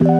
Good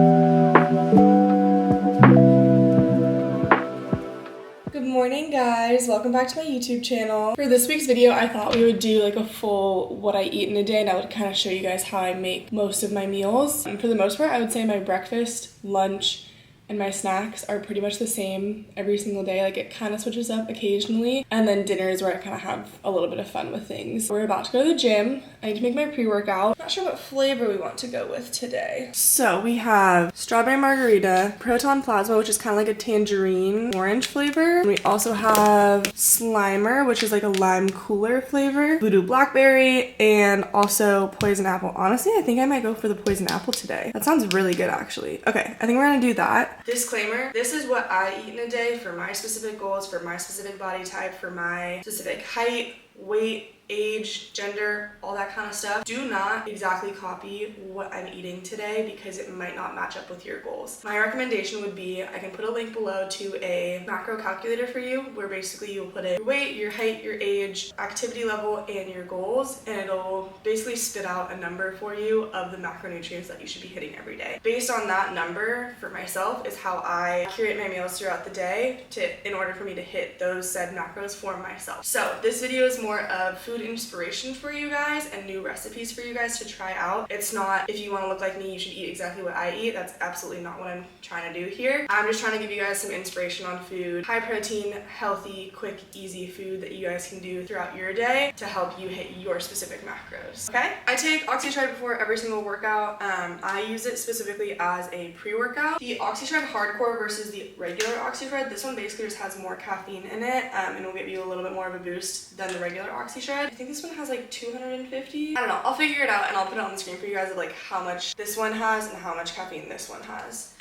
morning, guys. Welcome back to my YouTube channel. For this week's video, I thought we would do like a full what I eat in a day, and I would kind of show you guys how I make most of my meals. And for the most part, I would say my breakfast, lunch, and my snacks are pretty much the same every single day. Like, it kind of switches up occasionally. And then dinner is where I kind of have a little bit of fun with things. We're about to go to the gym. I need to make my pre-workout. Not sure what flavor we want to go with today. So we have strawberry margarita, proton plasma, which is kind of like a tangerine orange flavor. And we also have Slimer, which is like a lime cooler flavor, voodoo blackberry, and also poison apple. Honestly, I think I might go for the poison apple today. That sounds really good, actually. Okay, I think we're gonna do that. Disclaimer, this is what I eat in a day for my specific goals, for my specific body type, for my specific height, weight, age, gender, all that kind of stuff. Do not exactly copy what I'm eating today because it might not match up with your goals. My recommendation would be, I can put a link below to a macro calculator for you where basically you'll put in your weight, your height, your age, activity level, and your goals, and it'll basically spit out a number for you of the macronutrients that you should be hitting every day. Based on that number, for myself, is how I curate my meals throughout the day in order for me to hit those said macros for myself. So this video is more of food inspiration for you guys and new recipes for you guys to try out. It's not, if you want to look like me, you should eat exactly what I eat. That's absolutely not what I'm trying to do here. I'm just trying to give you guys some inspiration on food, high protein, healthy, quick, easy food that you guys can do throughout your day to help you hit your specific macros. Okay? I take OxyShred before every single workout. I use it specifically as a pre-workout. The OxyShred Hardcore versus the regular OxyShred, this one basically just has more caffeine in it, and will give you a little bit more of a boost than the regular OxyShred. I think this one has like 250. I don't know. I'll figure it out and I'll put it on the screen for you guys of like how much this one has and how much caffeine this one has.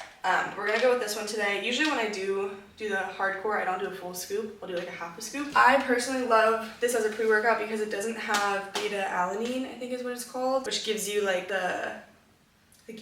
We're gonna go with this one today. Usually when I do the hardcore, I don't do a full scoop. I'll do like a half a scoop. I personally love this as a pre-workout because it doesn't have beta alanine, I think is what it's called, which gives you like the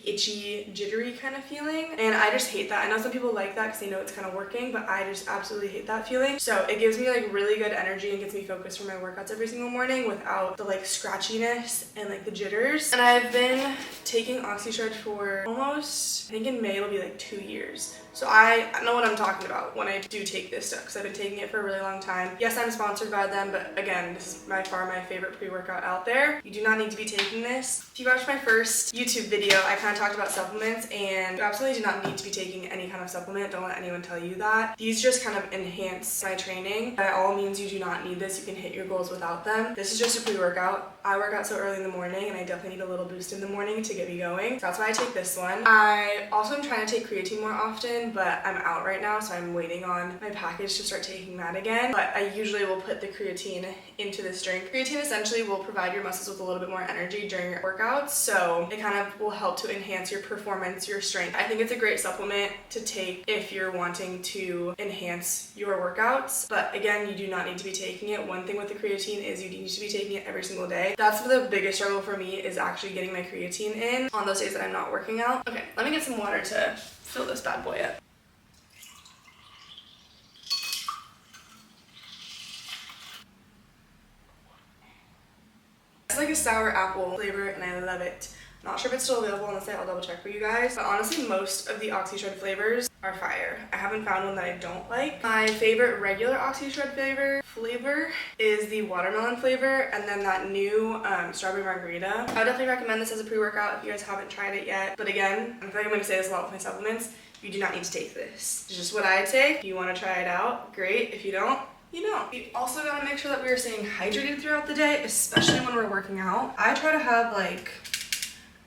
itchy, jittery kind of feeling, and I just hate that. I know some people like that because they know it's kind of working, but I just absolutely hate that feeling. So it gives me like really good energy and gets me focused for my workouts every single morning without the like scratchiness and like the jitters. And I've been taking OxyShred for almost, I think in May it'll be like 2 years. So I know what I'm talking about when I do take this stuff because I've been taking it for a really long time. Yes, I'm sponsored by them, but again, this is by far my favorite pre-workout out there. You do not need to be taking this. If you watched my first YouTube video, I kind of talked about supplements, and you absolutely do not need to be taking any kind of supplement. Don't let anyone tell you that. These just kind of enhance my training. By all means, you do not need this. You can hit your goals without them. This is just a pre-workout. I work out so early in the morning, and I definitely need a little boost in the morning to get me going. So that's why I take this one. I also am trying to take creatine more often, but I'm out right now, so I'm waiting on my package to start taking that again. But I usually will put the creatine into this drink. Creatine essentially will provide your muscles with a little bit more energy during your workouts, so it kind of will help to enhance your performance, your strength. I think it's a great supplement to take if you're wanting to enhance your workouts, but again, you do not need to be taking it. One thing with the creatine is you need to be taking it every single day. That's the biggest struggle for me, is actually getting my creatine in on those days that I'm not working out. Okay, let me get some water to fill this bad boy up. It's like a sour apple flavor and I love it. Not sure if it's still available, unless I'll double check for you guys. But honestly, most of the OxyShred flavors are fire. I haven't found one that I don't like. My favorite regular OxyShred flavor is the watermelon flavor, and then that new strawberry margarita. I would definitely recommend this as a pre-workout if you guys haven't tried it yet. But again, I feel like I'm gonna say this a lot with my supplements. You do not need to take this. It's just what I take. If you want to try it out, great. If you don't, you know. We also gotta make sure that we are staying hydrated throughout the day, especially when we're working out. I try to have like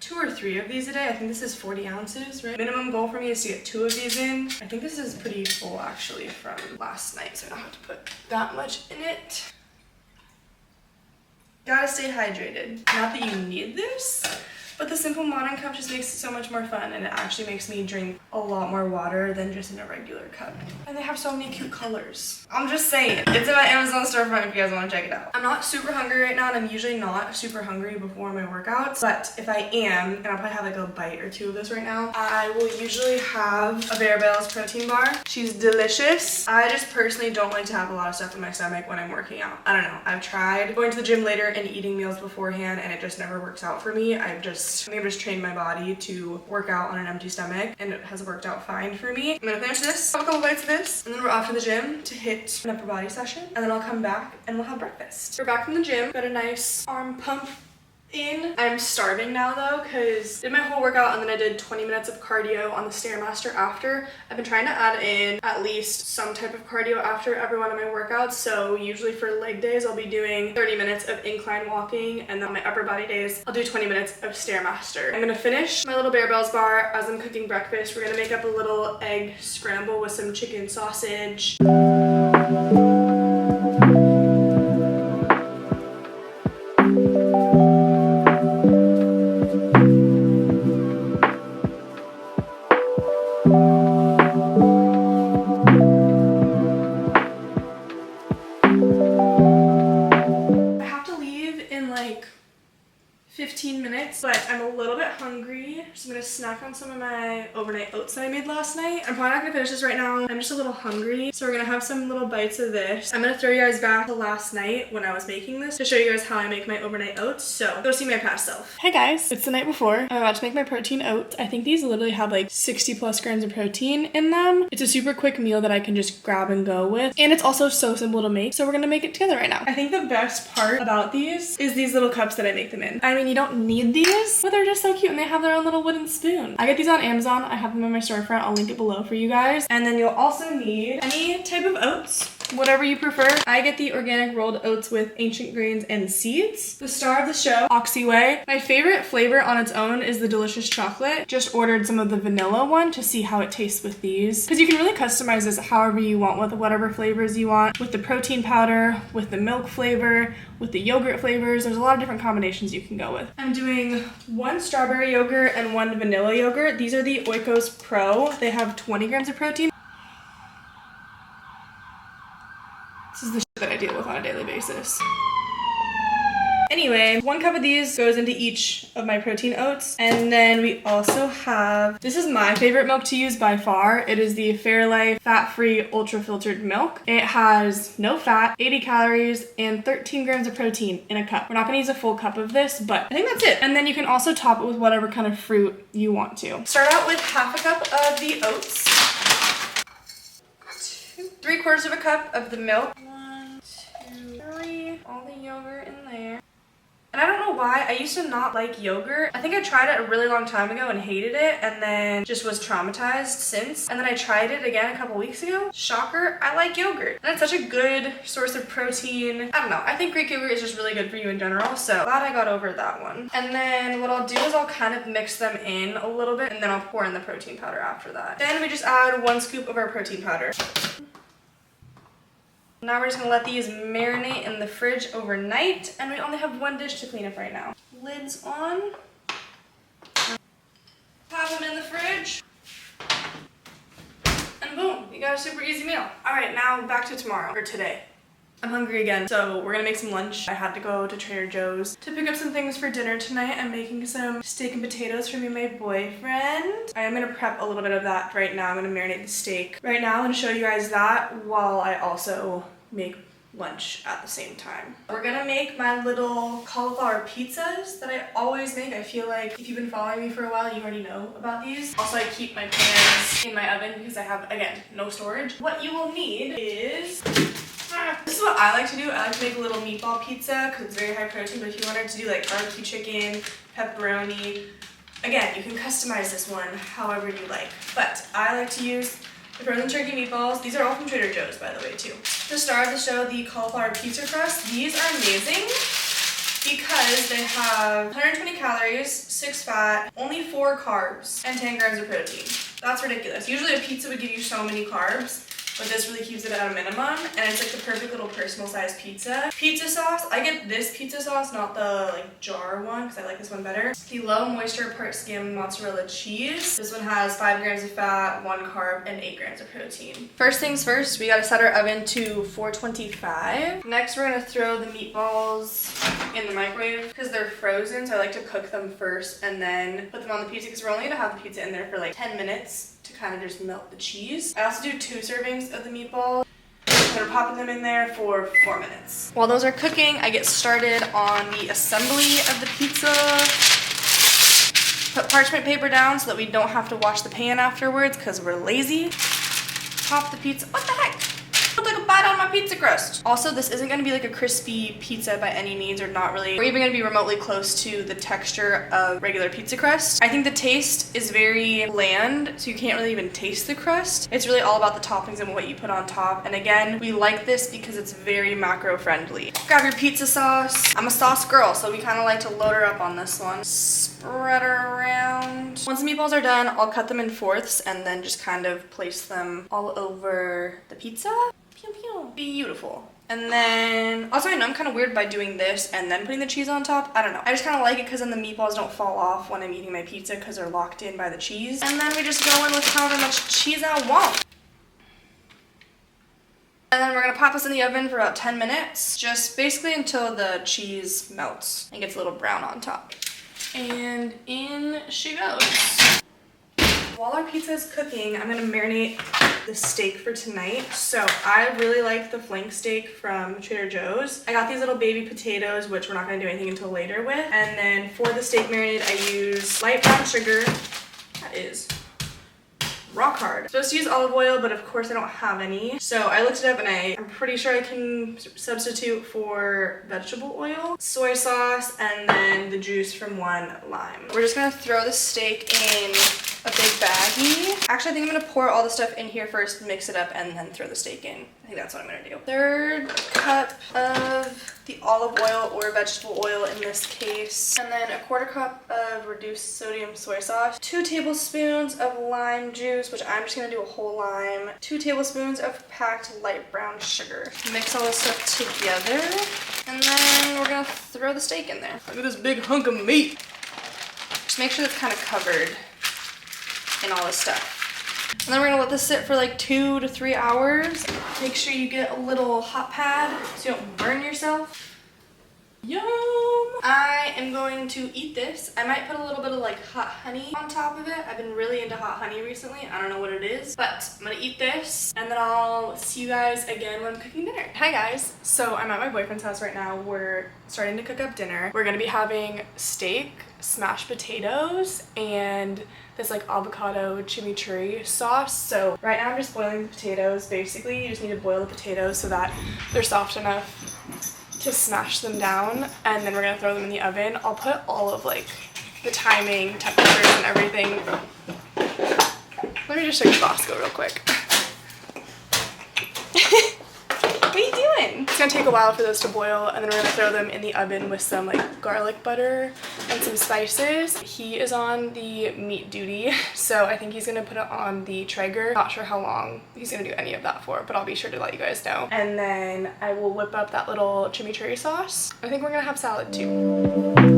2 or 3 of these a day. I think this is 40 ounces, right? Minimum goal for me is to get 2 of these in. I think this is pretty full actually from last night, so I don't have to put that much in it. Gotta stay hydrated. Not that you need this, but the simple modern cup just makes it so much more fun, and it actually makes me drink a lot more water than just in a regular cup. And they have so many cute colors. I'm just saying. It's in my Amazon storefront if you guys want to check it out. I'm not super hungry right now, and I'm usually not super hungry before my workouts, but if I am, and I'll probably have like a bite or 2 of this right now, I will usually have a Barabelle's protein bar. She's delicious. I just personally don't like to have a lot of stuff in my stomach when I'm working out. I don't know. I've tried going to the gym later and eating meals beforehand, and it just never works out for me. I just I think I've just trained my body to work out on an empty stomach, and it has worked out fine for me. I'm gonna finish this, have a couple bites of this, and then we're off to the gym to hit an upper body session, and then I'll come back and we'll have breakfast. We're back from the gym, got a nice arm pump in. I'm starving now though, because I did my whole workout and then I did 20 minutes of cardio on the Stairmaster after. I've been trying to add in at least some type of cardio after every one of my workouts. So usually for leg days, I'll be doing 30 minutes of incline walking, and then my upper body days, I'll do 20 minutes of Stairmaster. I'm gonna finish my little Bear Bells bar as I'm cooking breakfast. We're gonna make up a little egg scramble with some chicken sausage. Like 15 minutes, but I'm a little bit hungry, so I'm gonna snack on some of my overnight oats that I made last night. I'm probably not gonna finish this right now. I'm just a little hungry, so we're gonna have some little bites of this. I'm gonna throw you guys back to last night when I was making this to show you guys how I make my overnight oats, so go see my past self. Hey guys, it's the night before. I'm about to make my protein oats. I think these literally have like 60 plus grams of protein in them. It's a super quick meal that I can just grab and go with, and it's also so simple to make, so we're gonna make it together right now. I think the best part about these is these little cups that I make them in. I mean, you don't need these, but they're just so cute, and they have their own little wooden spoon. I get these on Amazon. I have them in my storefront. I'll link it below for you guys. And then you'll also need any type of oats, whatever you prefer. I get the organic rolled oats with ancient grains and seeds. The star of the show, Oxyway. My favorite flavor on its own is the delicious chocolate. Just ordered some of the vanilla one to see how it tastes with these, because you can really customize this however you want, with whatever flavors you want, with the protein powder, with the milk flavor, with the yogurt flavors. There's a lot of different combinations you can go with. I'm doing 1 strawberry yogurt and 1 vanilla yogurt. These are the Oikos Pro. They have 20 grams of protein. This is the shit that I deal with on a daily basis. Anyway, 1 cup of these goes into each of my protein oats. And then we also have, this is my favorite milk to use by far. It is the Fairlife fat-free ultra filtered milk. It has no fat, 80 calories, and 13 grams of protein in a cup. We're not gonna use a full cup of this, but I think that's it. And then you can also top it with whatever kind of fruit you want to. Start out with half a cup of the oats, 3/4 of a cup of the milk, 1, 2, 3, all the yogurt in there. And I don't know why, I used to not like yogurt. I think I tried it a really long time ago and hated it, and then just was traumatized since. And then I tried it again a couple weeks ago. Shocker, I like yogurt. And it's such a good source of protein. I don't know, I think Greek yogurt is just really good for you in general, so glad I got over that one. And then what I'll do is I'll kind of mix them in a little bit, and then I'll pour in the protein powder after that. Then we just add 1 scoop of our protein powder. Now we're just gonna let these marinate in the fridge overnight, and we only have 1 dish to clean up right now. Lids on. Have them in the fridge. And boom, you got a super easy meal. All right, now back to tomorrow, or today. I'm hungry again, so we're gonna make some lunch. I had to go to Trader Joe's to pick up some things for dinner tonight. I'm making some steak and potatoes for me and my boyfriend. I am gonna prep a little bit of that right now. I'm gonna marinate the steak. Right now, I'm gonna show you guys that while I also make lunch at the same time. We're gonna make my little cauliflower pizzas that I always make. I feel like if you've been following me for a while, you already know about these. Also, I keep my pans in my oven because I have, again, no storage. What you will need is, this is what I like to do. I like to make a little meatball pizza because it's very high protein, but if you wanted to do like barbecue chicken, pepperoni, again, you can customize this one however you like. But I like to use the frozen turkey meatballs. These are all from Trader Joe's, by the way, too. The star of the show, the cauliflower pizza crust. These are amazing because they have 120 calories, 6 fat, only 4 carbs, and 10 grams of protein. That's ridiculous. Usually a pizza would give you so many carbs, but this really keeps it at a minimum, and it's like the perfect little personal size pizza. Pizza sauce, I get this pizza sauce, not the like jar one, because I like this one better. The low moisture part skim mozzarella cheese. This one has 5 grams of fat, 1 carb, and 8 grams of protein. First things first, we gotta set our oven to 425. Next, we're gonna throw the meatballs in the microwave because they're frozen, so I like to cook them first and then put them on the pizza because we're only gonna have the pizza in there for like 10 minutes. To kind of just melt the cheese. I also do 2 servings of the meatballs. We're popping them in there for 4 minutes. While those are cooking, I get started on the assembly of the pizza. Put parchment paper down so that we don't have to wash the pan afterwards because we're lazy. Pop the pizza. What the heck? I took a bite on my pizza crust. Also, this isn't going to be like a crispy pizza by any means, or not really, or even going to be remotely close to the texture of regular pizza crust. I think the taste is very bland, so you can't really even taste the crust. It's really all about the toppings and what you put on top. And again, we like this because it's very macro friendly. Grab your pizza sauce. I'm a sauce girl, so we kind of like to load her up on this one. Spread her around. Once the meatballs are done, I'll cut them in fourths and then just kind of place them all over the pizza. Pew pew. Beautiful. And then, also I know I'm kind of weird by doing this and then putting the cheese on top. I don't know. I just kind of like it because then the meatballs don't fall off when I'm eating my pizza because they're locked in by the cheese. And then we just go in with however much cheese I want. And then we're gonna pop this in the oven for about 10 minutes. Just basically until the cheese melts and gets a little brown on top. And in she goes. While our pizza is cooking, I'm gonna marinate the steak for tonight. So I really like the flank steak from Trader Joe's. I got these little baby potatoes, which we're not gonna do anything until later with. And then for the steak marinade, I use light brown sugar. That is rock hard. I'm supposed to use olive oil, but of course I don't have any. So I looked it up and I'm pretty sure I can substitute for vegetable oil, soy sauce, and then the juice from one lime. We're just gonna throw the steak in a big baggie. Actually, I think I'm gonna pour all the stuff in here first, mix it up, and then throw the steak in. I think that's what I'm gonna do. 1/3 cup of the olive oil or vegetable oil in this case, and then 1/4 cup of reduced sodium soy sauce, 2 tablespoons of lime juice, which I'm just gonna do a whole lime, 2 tablespoons of packed light brown sugar. Mix all this stuff together, and then we're gonna throw the steak in there. Look at this big hunk of meat. Just make sure it's kind of covered in all this stuff. And then we're gonna let this sit for like 2 to 3 hours. Make sure you get a little hot pad so you don't burn yourself. Yum! I am going to eat this. I might put a little bit of like hot honey on top of it. I've been really into hot honey recently. I don't know what it is, but I'm gonna eat this and then I'll see you guys again when I'm cooking dinner. Hi guys. So I'm at my boyfriend's house right now. We're starting to cook up dinner. We're gonna be having steak, smashed potatoes, and this like avocado chimichurri sauce. So right now I'm just boiling the potatoes. Basically, you just need to boil the potatoes so that they're soft enough to smash them down, and then we're gonna throw them in the oven. I'll put all of like the timing, temperatures, and everything. Let me just show you Bosco real quick. What are you doing? It's gonna take a while for those to boil, and then we're gonna throw them in the oven with some like garlic butter and some spices. He is on the meat duty, so I think he's gonna put it on the Traeger. Not sure how long he's gonna do any of that for, but I'll be sure to let you guys know. And then I will whip up that little chimichurri sauce. I think we're gonna have salad too.